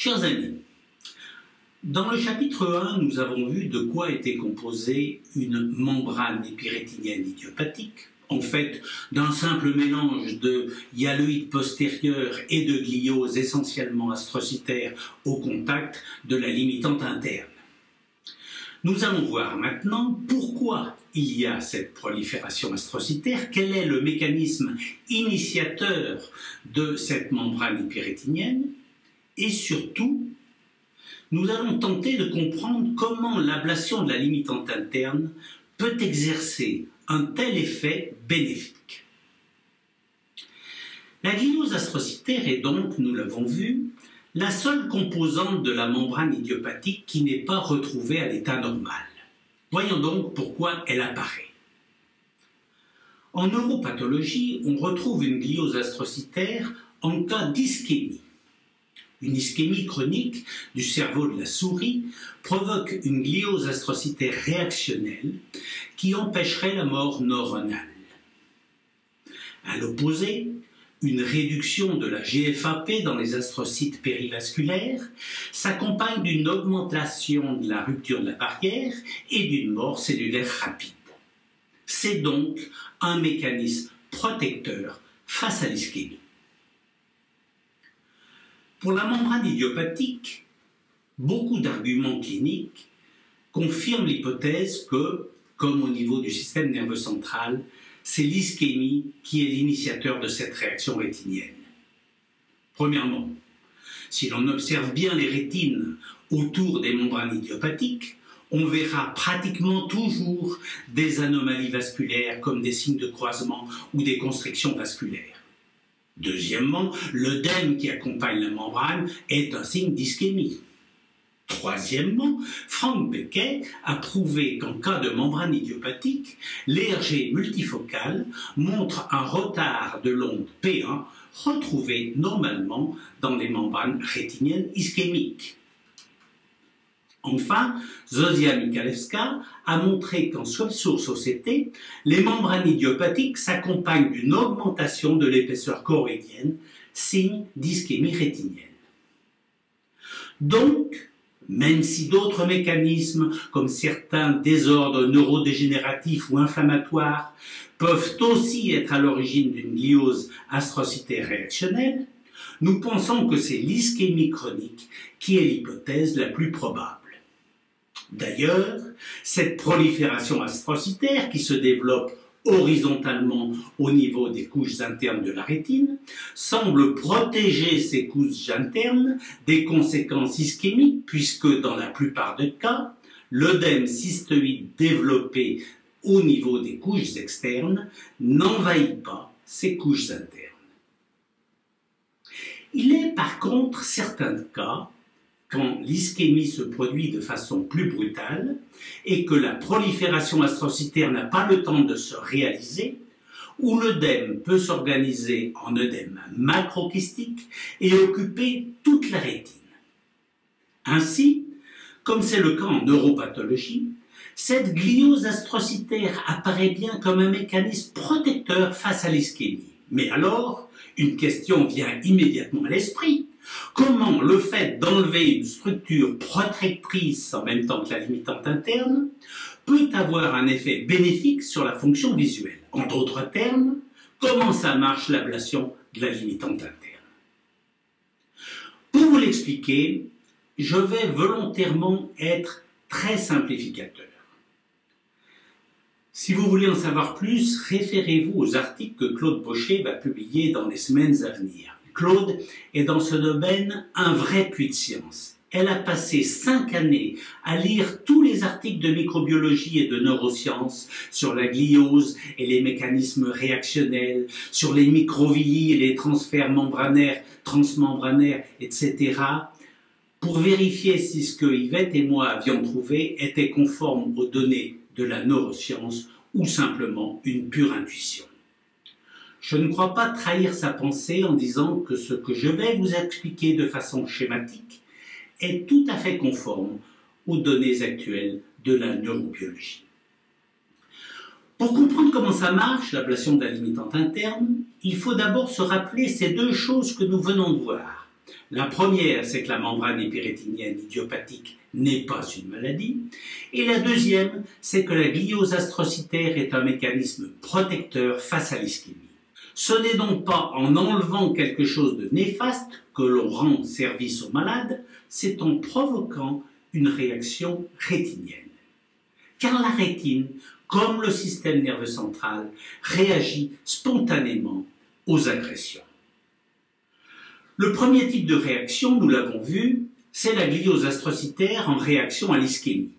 Chers amis, dans le chapitre 1, nous avons vu de quoi était composée une membrane épirétinienne idiopathique, en fait d'un simple mélange de hyaloïdes postérieurs et de glioses essentiellement astrocytaires au contact de la limitante interne. Nous allons voir maintenant pourquoi il y a cette prolifération astrocytaire, quel est le mécanisme initiateur de cette membrane épirétinienne, et surtout, nous allons tenter de comprendre comment l'ablation de la limitante interne peut exercer un tel effet bénéfique. La gliose astrocytaire est donc, nous l'avons vu, la seule composante de la membrane idiopathique qui n'est pas retrouvée à l'état normal. Voyons donc pourquoi elle apparaît. En neuropathologie, on retrouve une gliose astrocytaire en cas d'ischémie. Une ischémie chronique du cerveau de la souris provoque une gliose astrocytaire réactionnelle qui empêcherait la mort neuronale. À l'opposé, une réduction de la GFAP dans les astrocytes périvasculaires s'accompagne d'une augmentation de la rupture de la barrière et d'une mort cellulaire rapide. C'est donc un mécanisme protecteur face à l'ischémie. Pour la membrane idiopathique, beaucoup d'arguments cliniques confirment l'hypothèse que, comme au niveau du système nerveux central, c'est l'ischémie qui est l'initiateur de cette réaction rétinienne. Premièrement, si l'on observe bien les rétines autour des membranes idiopathiques, on verra pratiquement toujours des anomalies vasculaires comme des signes de croisement ou des constrictions vasculaires. Deuxièmement, l'œdème qui accompagne la membrane est un signe d'ischémie. Troisièmement, Frank Beckey a prouvé qu'en cas de membrane idiopathique, l'ERG multifocale montre un retard de l'onde P1 retrouvé normalement dans les membranes rétiniennes ischémiques. Enfin, Zofia Michalewska a montré qu'en source OCT, les membranes idiopathiques s'accompagnent d'une augmentation de l'épaisseur choroïdienne, signe d'ischémie rétinienne. Donc, même si d'autres mécanismes, comme certains désordres neurodégénératifs ou inflammatoires, peuvent aussi être à l'origine d'une gliose astrocytaire réactionnelle, nous pensons que c'est l'ischémie chronique qui est l'hypothèse la plus probable. D'ailleurs, cette prolifération astrocytaire qui se développe horizontalement au niveau des couches internes de la rétine semble protéger ces couches internes des conséquences ischémiques puisque dans la plupart des cas, l'œdème cystoïde développé au niveau des couches externes n'envahit pas ces couches internes. Il est par contre certains cas quand l'ischémie se produit de façon plus brutale et que la prolifération astrocytaire n'a pas le temps de se réaliser, où l'œdème peut s'organiser en œdème macrokystique et occuper toute la rétine. Ainsi, comme c'est le cas en neuropathologie, cette gliose astrocytaire apparaît bien comme un mécanisme protecteur face à l'ischémie. Mais alors, une question vient immédiatement à l'esprit. Comment le fait d'enlever une structure protectrice en même temps que la limitante interne peut avoir un effet bénéfique sur la fonction visuelle? En d'autres termes, comment ça marche l'ablation de la limitante interne? Pour vous l'expliquer, je vais volontairement être très simplificateur. Si vous voulez en savoir plus, référez-vous aux articles que Claude Baucher va publier dans les semaines à venir. Claude est dans ce domaine un vrai puits de science. Elle a passé 5 années à lire tous les articles de microbiologie et de neurosciences sur la gliose et les mécanismes réactionnels, sur les microvilli et les transferts membranaires, transmembranaires, etc., pour vérifier si ce que Yvette et moi avions trouvé était conforme aux données de la neuroscience ou simplement une pure intuition. Je ne crois pas trahir sa pensée en disant que ce que je vais vous expliquer de façon schématique est tout à fait conforme aux données actuelles de la neurobiologie. Pour comprendre comment ça marche, l'ablation de la limitante interne, il faut d'abord se rappeler ces deux choses que nous venons de voir. La première, c'est que la membrane épirétinienne idiopathique n'est pas une maladie. Et la deuxième, c'est que la gliose astrocytaire est un mécanisme protecteur face à l'ischémie. Ce n'est donc pas en enlevant quelque chose de néfaste que l'on rend service au malade, c'est en provoquant une réaction rétinienne. Car la rétine, comme le système nerveux central, réagit spontanément aux agressions. Le premier type de réaction, nous l'avons vu, c'est la gliose astrocytaire en réaction à l'ischémie.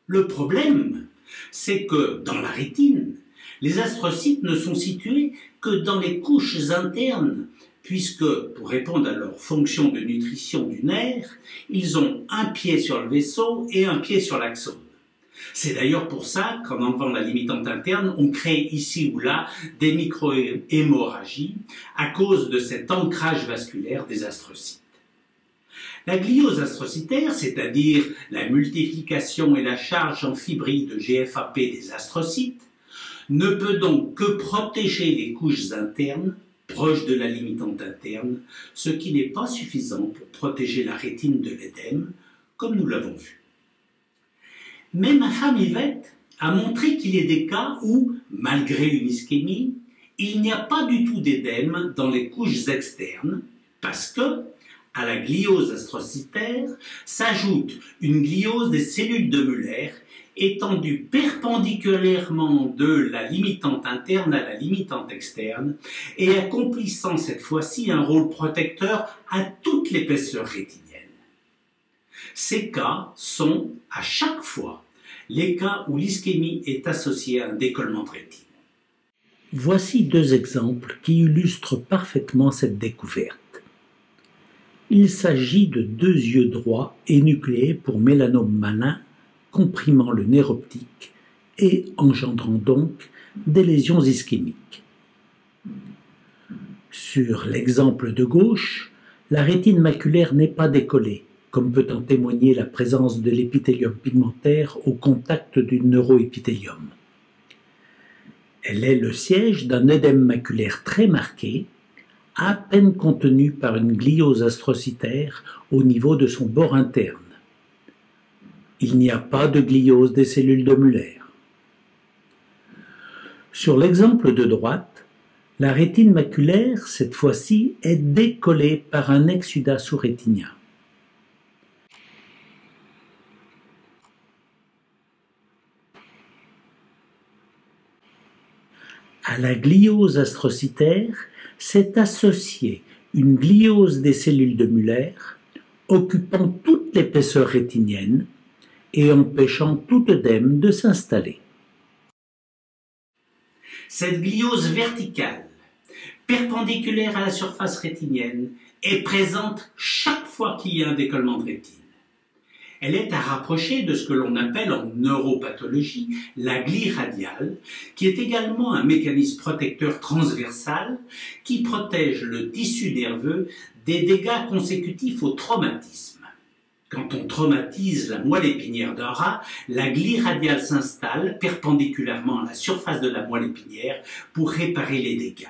Le problème, c'est que dans la rétine, les astrocytes ne sont situés que dans les couches internes, puisque, pour répondre à leur fonction de nutrition du nerf, ils ont un pied sur le vaisseau et un pied sur l'axone. C'est d'ailleurs pour ça qu'en enlevant la limitante interne, on crée ici ou là des micro-hémorragies à cause de cet ancrage vasculaire des astrocytes. La gliose astrocytaire, c'est-à-dire la multiplication et la charge en fibrilles de GFAP des astrocytes, ne peut donc que protéger les couches internes proches de la limitante interne, ce qui n'est pas suffisant pour protéger la rétine de l'édème, comme nous l'avons vu. Mais ma femme Yvette a montré qu'il y a des cas où, malgré une ischémie, il n'y a pas du tout d'édème dans les couches externes, parce que, à la gliose astrocytaire, s'ajoute une gliose des cellules de Müller, étendue perpendiculairement de la limitante interne à la limitante externe, et accomplissant cette fois-ci un rôle protecteur à toute l'épaisseur rétinienne. Ces cas sont, à chaque fois, les cas où l'ischémie est associée à un décollement de rétine. Voici deux exemples qui illustrent parfaitement cette découverte. Il s'agit de deux yeux droits énucléés pour mélanome malin, comprimant le nerf optique et engendrant donc des lésions ischémiques. Sur l'exemple de gauche, la rétine maculaire n'est pas décollée, comme peut en témoigner la présence de l'épithélium pigmentaire au contact du neuroépithélium. Elle est le siège d'un œdème maculaire très marqué, à peine contenu par une gliose astrocytaire au niveau de son bord interne. Il n'y a pas de gliose des cellules de Müller. Sur l'exemple de droite, la rétine maculaire, cette fois-ci, est décollée par un exsudat sous-rétinien. À la gliose astrocytaire s'est associée une gliose des cellules de Müller, occupant toute l'épaisseur rétinienne et empêchant tout œdème de s'installer. Cette gliose verticale, perpendiculaire à la surface rétinienne, est présente chaque fois qu'il y a un décollement de rétine. Elle est à rapprocher de ce que l'on appelle en neuropathologie la glie radiale, qui est également un mécanisme protecteur transversal qui protège le tissu nerveux des dégâts consécutifs au traumatisme. Quand on traumatise la moelle épinière d'un rat, la glie radiale s'installe perpendiculairement à la surface de la moelle épinière pour réparer les dégâts.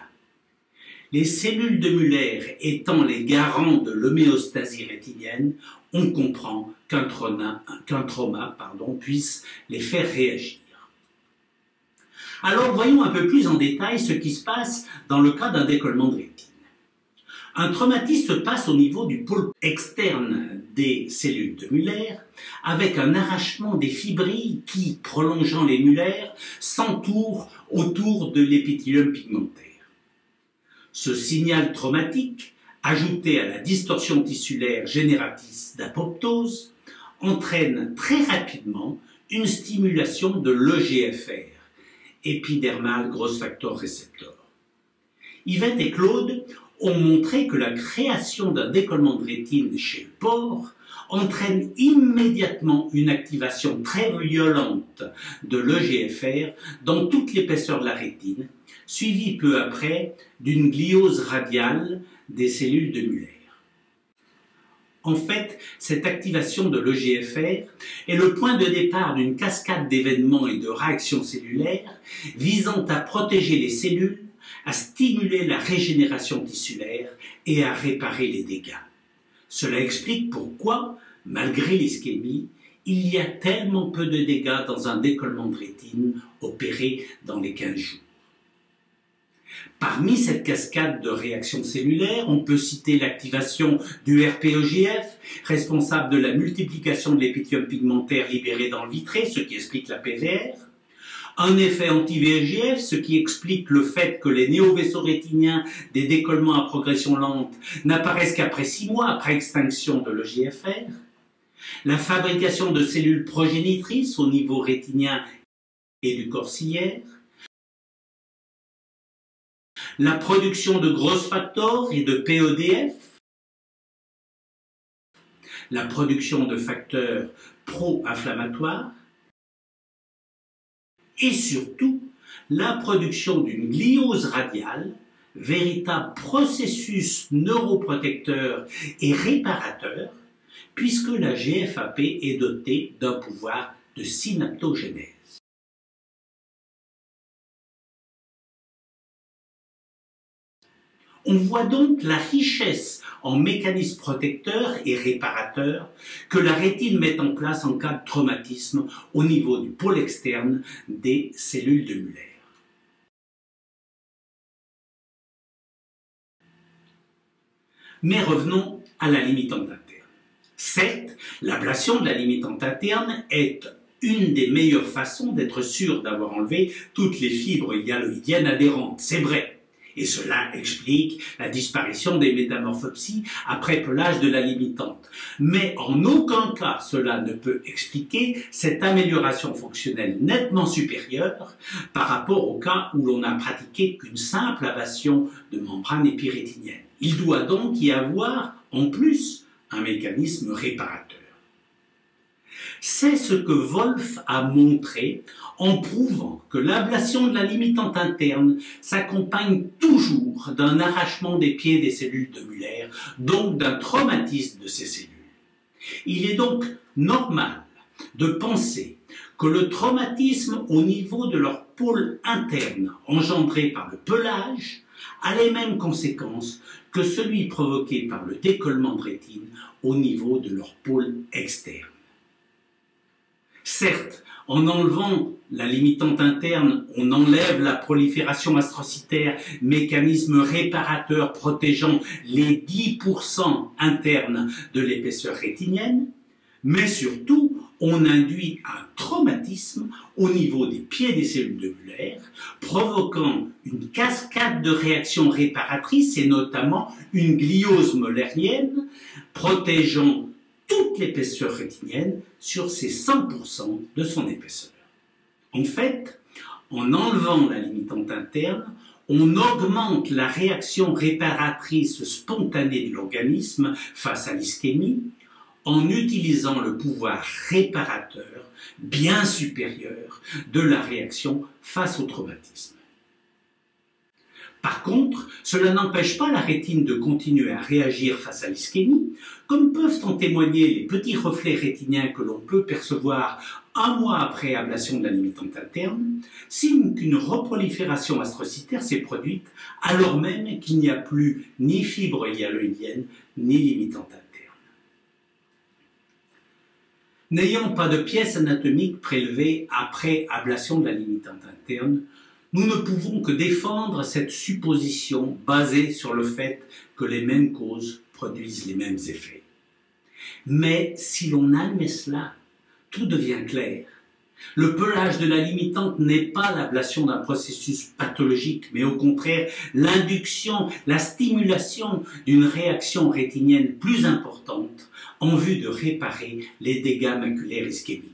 Les cellules de Müller étant les garants de l'homéostasie rétinienne, on comprend qu'un trauma puisse les faire réagir. Alors voyons un peu plus en détail ce qui se passe dans le cas d'un décollement de rétine. Un traumatisme se passe au niveau du pôle externe des cellules de Müller avec un arrachement des fibrilles qui, prolongeant les Müller, s'entourent autour de l'épithélium pigmentaire. Ce signal traumatique, ajouté à la distorsion tissulaire génératrice d'apoptose, entraîne très rapidement une stimulation de l'EGFR, épidermal growth factor receptor. Yvette et Claude ont montré que la création d'un décollement de rétine chez le porc entraîne immédiatement une activation très violente de l'EGFR dans toute l'épaisseur de la rétine, suivie peu après d'une gliose radiale des cellules de Müller. En fait, cette activation de l'EGFR est le point de départ d'une cascade d'événements et de réactions cellulaires visant à protéger les cellules, à stimuler la régénération tissulaire et à réparer les dégâts. Cela explique pourquoi, malgré l'ischémie, il y a tellement peu de dégâts dans un décollement de rétine opéré dans les 15 jours. Parmi cette cascade de réactions cellulaires, on peut citer l'activation du RPE-GF, responsable de la multiplication de l'épithélium pigmentaire libéré dans le vitré, ce qui explique la PVR, un effet anti-VEGF, ce qui explique le fait que les néovaisseaux rétiniens des décollements à progression lente n'apparaissent qu'après 6 mois après extinction de l'EGFR, la fabrication de cellules progénitrices au niveau rétinien et du corps ciliaire, la production de growth factors et de PEDF, la production de facteurs pro-inflammatoires, et surtout la production d'une gliose radiale, véritable processus neuroprotecteur et réparateur, puisque la GFAP est dotée d'un pouvoir de synaptogénèse. On voit donc la richesse en mécanismes protecteurs et réparateurs que la rétine met en place en cas de traumatisme au niveau du pôle externe des cellules de Muller. Mais revenons à la limitante interne. Certes, l'ablation de la limitante interne est une des meilleures façons d'être sûr d'avoir enlevé toutes les fibres hyaloïdiennes adhérentes, c'est vrai. Et cela explique la disparition des métamorphopsies après pelage de la limitante. Mais en aucun cas cela ne peut expliquer cette amélioration fonctionnelle nettement supérieure par rapport au cas où l'on n'a pratiqué qu'une simple ablation de membrane épirétinienne. Il doit donc y avoir, en plus, un mécanisme réparateur. C'est ce que Wolf a montré en prouvant que l'ablation de la limitante interne s'accompagne toujours d'un arrachement des pieds des cellules de Muller, donc d'un traumatisme de ces cellules. Il est donc normal de penser que le traumatisme au niveau de leur pôle interne engendré par le pelage a les mêmes conséquences que celui provoqué par le décollement de rétine au niveau de leur pôle externe. Certes, en enlevant la limitante interne, on enlève la prolifération astrocytaire, mécanisme réparateur protégeant les 10% internes de l'épaisseur rétinienne, mais surtout, on induit un traumatisme au niveau des pieds des cellules de Muller, provoquant une cascade de réactions réparatrices et notamment une gliose mullérienne, protégeant toute l'épaisseur rétinienne sur ces 100% de son épaisseur. En fait, en enlevant la limitante interne, on augmente la réaction réparatrice spontanée de l'organisme face à l'ischémie en utilisant le pouvoir réparateur bien supérieur de la réaction face au traumatisme. Par contre, cela n'empêche pas la rétine de continuer à réagir face à l'ischémie, comme peuvent en témoigner les petits reflets rétiniens que l'on peut percevoir un mois après ablation de la limitante interne, signe qu'une reprolifération astrocytaire s'est produite alors même qu'il n'y a plus ni fibre hyaloïdienne ni limitante interne. N'ayant pas de pièces anatomiques prélevées après ablation de la limitante interne, nous ne pouvons que défendre cette supposition basée sur le fait que les mêmes causes produisent les mêmes effets. Mais si l'on admet cela, tout devient clair. Le pelage de la limitante n'est pas l'ablation d'un processus pathologique, mais au contraire l'induction, la stimulation d'une réaction rétinienne plus importante en vue de réparer les dégâts maculaires ischémiques.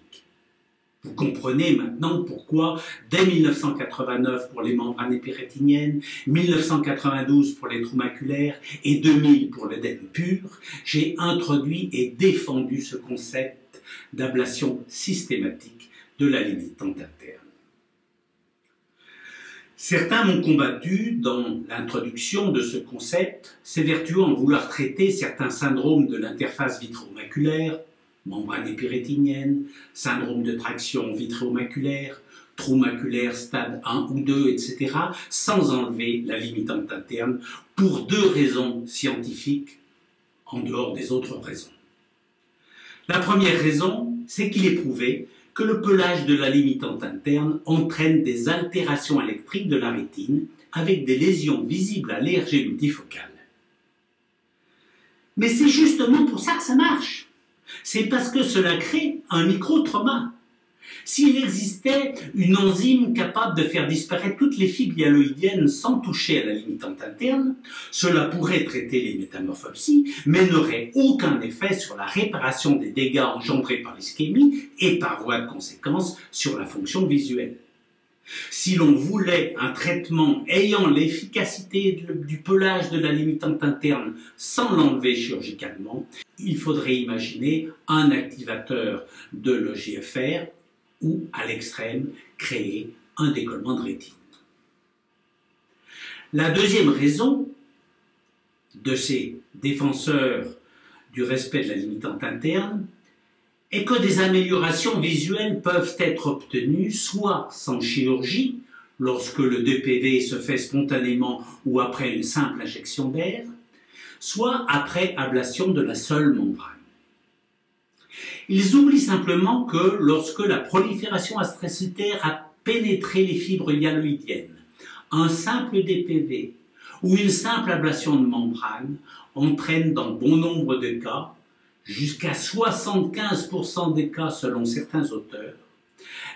Vous comprenez maintenant pourquoi, dès 1989 pour les membranes épirétiniennes, 1992 pour les trous maculaires et 2000 pour l'œdème pur, j'ai introduit et défendu ce concept d'ablation systématique de la limitante interne. Certains m'ont combattu dans l'introduction de ce concept, s'évertuant en vouloir traiter certains syndromes de l'interface vitréomaculaire, membrane épirétinienne, syndrome de traction vitréomaculaire, trou maculaire stade 1 ou 2, etc., sans enlever la limitante interne, pour deux raisons scientifiques en dehors des autres raisons. La première raison, c'est qu'il est prouvé que le pelage de la limitante interne entraîne des altérations électriques de la rétine avec des lésions visibles à l'ERG multifocal. Mais c'est justement pour ça que ça marche. C'est parce que cela crée un micro-trauma. S'il existait une enzyme capable de faire disparaître toutes les fibres hyaloïdiennes sans toucher à la limitante interne, cela pourrait traiter les métamorphopsies, mais n'aurait aucun effet sur la réparation des dégâts engendrés par l'ischémie et par voie de conséquence sur la fonction visuelle. Si l'on voulait un traitement ayant l'efficacité du pelage de la limitante interne sans l'enlever chirurgicalement, il faudrait imaginer un activateur de l'EGFR ou, à l'extrême, créer un décollement de rétine. La deuxième raison de ces défenseurs du respect de la limitante interne est que des améliorations visuelles peuvent être obtenues soit sans chirurgie, lorsque le DPV se fait spontanément ou après une simple injection d'air, soit après ablation de la seule membrane. Ils oublient simplement que lorsque la prolifération astrocytaire a pénétré les fibres hyaloïdiennes, un simple DPV ou une simple ablation de membrane entraîne dans bon nombre de cas, jusqu'à 75% des cas selon certains auteurs,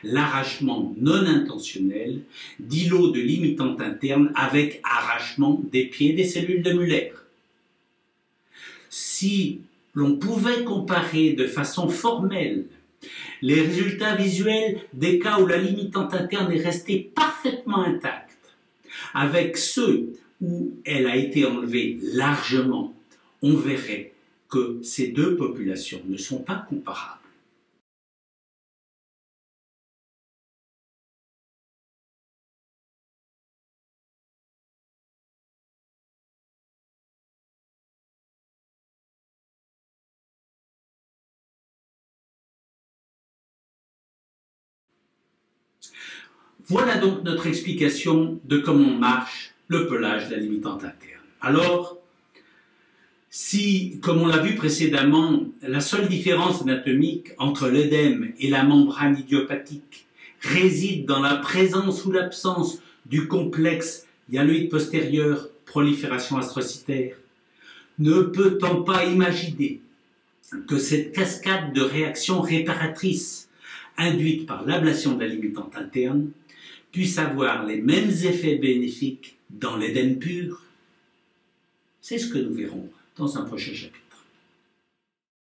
l'arrachement non intentionnel d'îlots de limitante interne avec arrachement des pieds des cellules de Muller. Si l'on pouvait comparer de façon formelle les résultats visuels des cas où la limitante interne est restée parfaitement intacte avec ceux où elle a été enlevée largement, on verrait que ces deux populations ne sont pas comparables. Voilà donc notre explication de comment marche le pelage de la limitante interne. Alors, si, comme on l'a vu précédemment, la seule différence anatomique entre l'œdème et la membrane idiopathique réside dans la présence ou l'absence du complexe hyaloïde postérieur prolifération astrocytaire, ne peut-on pas imaginer que cette cascade de réactions réparatrices induite par l'ablation de la limitante interne puisse avoir les mêmes effets bénéfiques dans l'œdème pur? C'est ce que nous verrons dans un prochain chapitre.